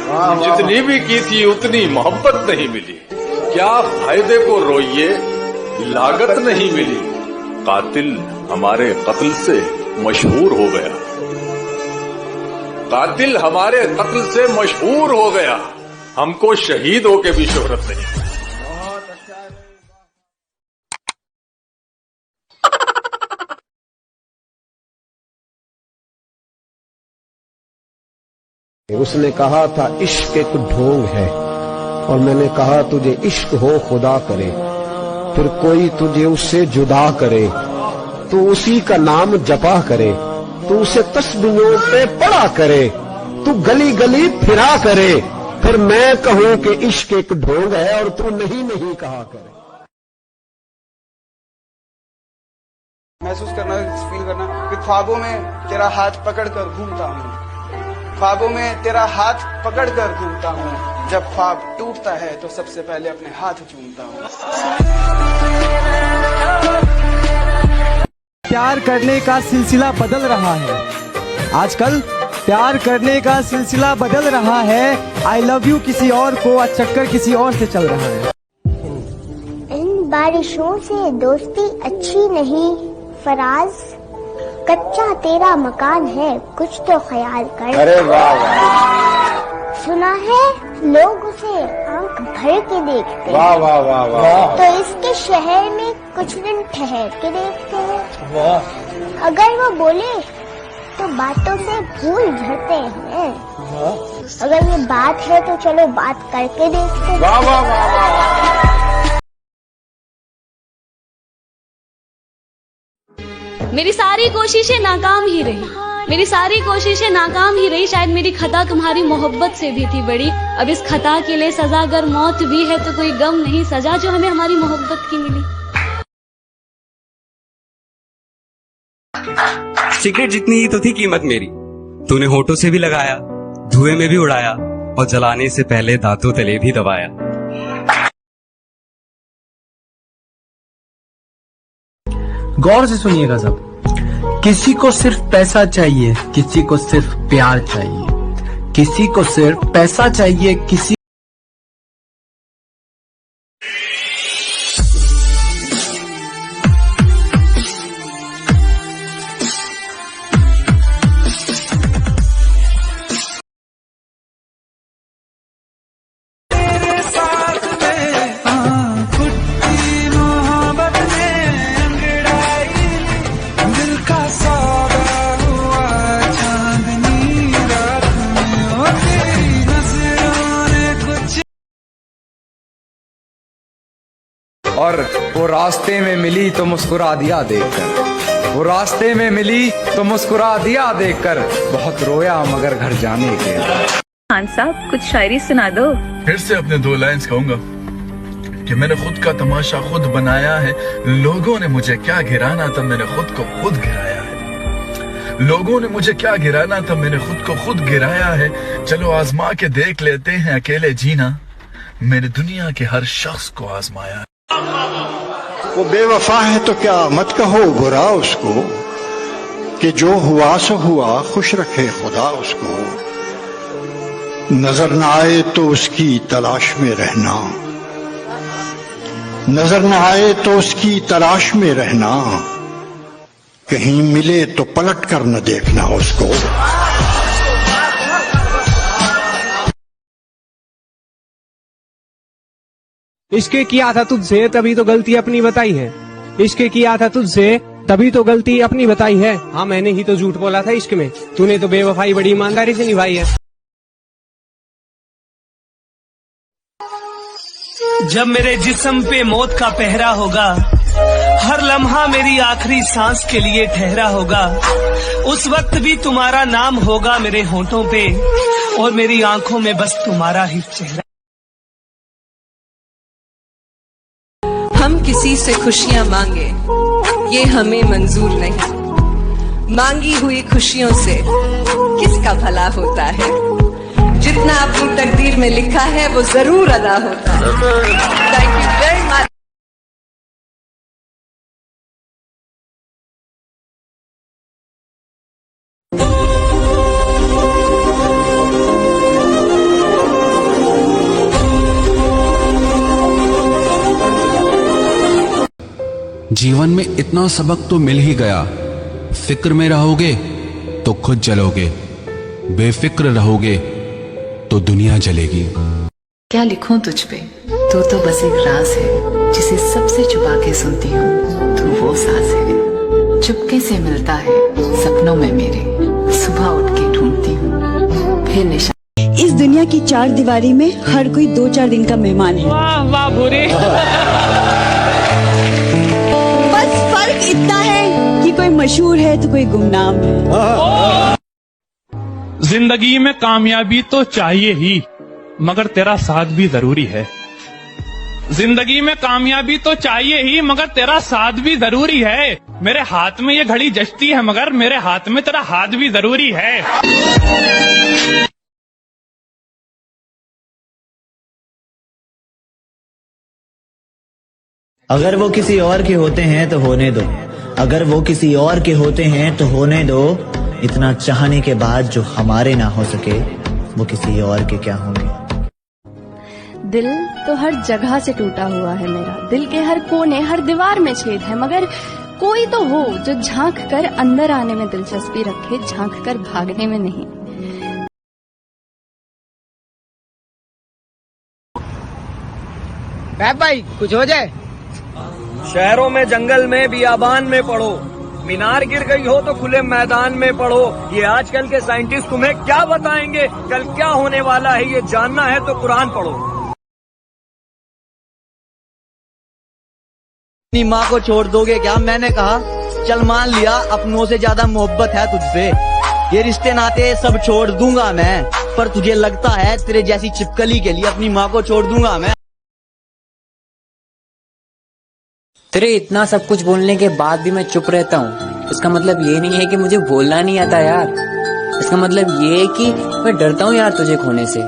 जितनी भी की थी उतनी मोहब्बत नहीं मिली। क्या फायदे को रोइए, लागत नहीं मिली। कातिल हमारे कत्ल से मशहूर हो गया, कातिल हमारे कत्ल से मशहूर हो गया। हमको शहीद होके भी शोहरत नहीं। उसने कहा था इश्क एक ढोंग है, और मैंने कहा तुझे इश्क हो खुदा करे, फिर कोई तुझे उससे जुदा करे, तू उसी का नाम जपा करे, तू उसे तस्बीहों पे पढ़ा करे, तू गली गली फिरा करे, फिर मैं कहूं कि इश्क एक ढोंग है और तू नहीं नहीं कहा करे। महसूस करना, फील करना कि ख्वाबों में तेरा हाथ पकड़कर घूमता हूँ, ख्वाबों में तेरा हाथ पकड़कर घूमता हूँ। जब ख्वाब टूटता है तो सबसे पहले अपने हाथ चूमता हूँ। प्यार करने का सिलसिला बदल रहा है आजकल, प्यार करने का सिलसिला बदल रहा है। आई लव यू किसी और को चक्कर किसी और से चल रहा है। इन बारिशों से दोस्ती अच्छी नहीं फराज, कच्चा तेरा मकान है कुछ तो ख्याल कर। अरे वाह वाह, सुना है लोग उसे आंख भर के देखते हैं। वाह वाह वाह वाह। तो इसके शहर में कुछ दिन ठहर के देखते हैं। वाह। अगर वो बोले तो बातों से भूल झड़ते हैं। अगर ये बात है तो चलो बात करके देखते हैं। वाह वाह वाह वाह। मेरी सारी कोशिशें नाकाम ही रही, मेरी सारी कोशिशें नाकाम ही रही। शायद मेरी खता तुम्हारी मोहब्बत से भी थी बड़ी। अब इस खता के लिए सजा अगर मौत भी है तो कोई गम नहीं, सजा जो हमें हमारी मोहब्बत की मिली। सिगरेट जितनी ही तो थी कीमत मेरी, तूने होठों से भी लगाया, धुएं में भी उड़ाया, और जलाने से पहले दांतों तले भी दबाया। गौर से सुनिएगा सब। किसी को सिर्फ पैसा चाहिए, किसी को सिर्फ प्यार चाहिए, किसी को सिर्फ पैसा चाहिए, किसी और वो रास्ते में मिली तो मुस्कुरा दिया देखकर, वो रास्ते में मिली तो मुस्कुरा दिया देखकर, बहुत रोया मगर घर जाने के। खान साहब कुछ शायरी सुना दो। फिर से अपने 2 लाइन्स कहूंगा कि मैंने खुद का तमाशा खुद बनाया है। लोगों ने मुझे क्या गिराना था, मैंने खुद को खुद गिराया है। लोगों ने मुझे क्या गिराना था, मैंने खुद को खुद गिराया है। चलो आजमा के देख लेते हैं अकेले जीना, मैंने दुनिया के हर शख्स को आजमाया। वो बेवफा है तो क्या मत कहो बुरा उसको, कि जो हुआ सो हुआ खुश रखे खुदा उसको। नजर न आए तो उसकी तलाश में रहना, नजर न आए तो उसकी तलाश में रहना, कहीं मिले तो पलट कर न देखना उसको। इश्क किया था तुझसे तभी तो गलती अपनी बताई है, इश्क किया था तुझसे तभी तो गलती अपनी बताई है। हाँ मैंने ही तो झूठ बोला था इश्क में, तूने तो बेवफाई बड़ी ईमानदारी से निभाई है। जब मेरे जिस्म पे मौत का पहरा होगा, हर लम्हा मेरी आखिरी सांस के लिए ठहरा होगा, उस वक्त भी तुम्हारा नाम होगा मेरे होंठों पे, और मेरी आंखों में बस तुम्हारा ही चेहरा। हम किसी से खुशियां मांगे ये हमें मंजूर नहीं, मांगी हुई खुशियों से किसका भला होता है। जितना अपनी तकदीर में लिखा है वो जरूर अदा होता है। Thank you very much. जीवन में इतना सबक तो मिल ही गया, फिक्र में रहोगे तो खुद जलोगे, बेफिक्र रहोगे तो दुनिया जलेगी। क्या लिखूं तुझ पे, तू तो बस एक राज है जिसे सबसे छुपा के सुनती हूँ। तू वो साज है चुपके से मिलता है सपनों में मेरे, सुबह उठ के ढूंढती हूँ फिर निशान। इस दुनिया की चार दीवारी में हर कोई 2-4 दिन का मेहमान है। वाह वाह भूरी। बस फर्क इतना है कि कोई मशहूर है तो कोई गुमनाम है। जिंदगी में कामयाबी तो चाहिए ही, मगर तेरा साथ भी जरूरी है। जिंदगी में कामयाबी तो चाहिए ही, मगर तेरा साथ भी जरूरी है। मेरे हाथ में ये घड़ी जचती है, मगर मेरे हाथ में तेरा हाथ भी जरूरी है। अगर वो किसी और के होते हैं तो होने दो, अगर वो किसी और के होते हैं तो होने दो। इतना चाहने के बाद जो हमारे ना हो सके वो किसी और के क्या होंगे। दिल तो हर जगह से टूटा हुआ है मेरा, दिल के हर कोने हर दीवार में छेद है, मगर कोई तो हो जो झांक कर अंदर आने में दिलचस्पी रखे, झांक कर भागने में नहीं। भाई कुछ हो जाए। शहरों में जंगल में बियाबान में पढ़ो, मीनार गिर गई हो तो खुले मैदान में पढ़ो। ये आजकल के साइंटिस्ट तुम्हें क्या बताएंगे, कल क्या होने वाला है ये जानना है तो कुरान पढ़ो। अपनी माँ को छोड़ दोगे क्या? मैंने कहा चल मान लिया अपनों से ज्यादा मोहब्बत है तुझसे, ये रिश्ते नाते सब छोड़ दूंगा मैं, पर तुझे लगता है तेरे जैसी चिपकली के लिए अपनी माँ को छोड़ दूंगा मैं? तेरे इतना सब कुछ बोलने के बाद भी मैं चुप रहता हूँ, इसका मतलब ये नहीं है कि मुझे बोलना नहीं आता यार। इसका मतलब ये है कि मैं डरता हूँ यार तुझे खोने से।